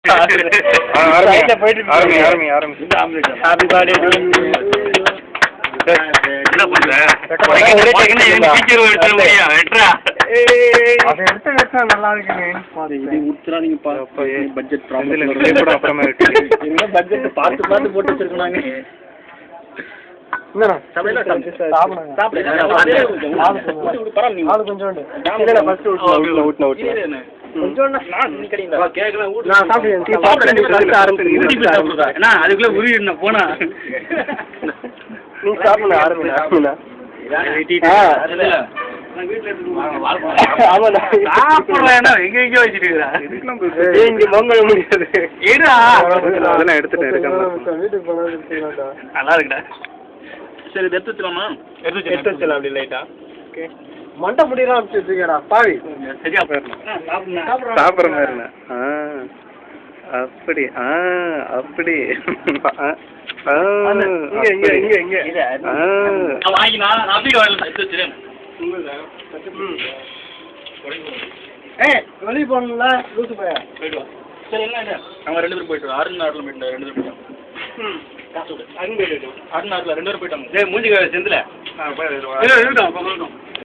Happy birthday to you. என்ன பண்ற? நல்லா இருக்குங்க. இது உட்றாதீங்க பாப்பா. பட்ஜெட் ப்ராப்ளம் கூட அப்புறமா இருக்கு. என்ன பட்ஜெட் பார்த்து பார்த்து போட்டு வச்சிருக்காங்க. என்னடா சமையல சாப்பிடுங்க. சாப்பிடுங்க. ஆளு கொஞ்சோண்டு. இல்ல ஃபர்ஸ்ட் ஊட்னா. கொஞ்சோண்டு நான் நிக்கறீங்க. வா கேக்கல ஊட்டு. நான் சாப்பிடுறேன். ஆரம்பிச்சு. அண்ணா அதுக்குள்ள உரியிடணும் போனா. நீ சாப்பிடுங்க ஆரம்பிங்க. நான் வீட்ல இருந்து ஆமாடா சாப்பிடுறேன்னா எங்க எங்க வச்சிட்டு இருக்கற. இங்க மொங்கல முடியாது. ஏடா அதெல்லாம் எடுத்துட்டேன் இருக்கேன். வீட்டுக்கு போனா நல்லா இருக்குடா. சரி எடுத்து வச்சலாமா? எடுத்து வச்சலாம் அப்படி லைட்டா. ஓகே. மண்டை முடியலாம் அப்படி வச்சிருக்கடா பாவி. சரியா போயிரணும். சாப்பிடுற மாதிரினா. அப்படி அப்படி இங்க வாங்கினா நான் அப்படியே வரல எடுத்து வச்சிரேன். வெளியே போகணும்ல லூசு போயா போயிட்டு வா. சரி என்ன அவங்க 2 பேரும் போயிட்டு அருணாறுல போயிட்டு 2 பேரும் போயிட்டாங்க. அருணாறுல 2 பேரும் போயிட்டாங்க. மூஞ்சி செந்தில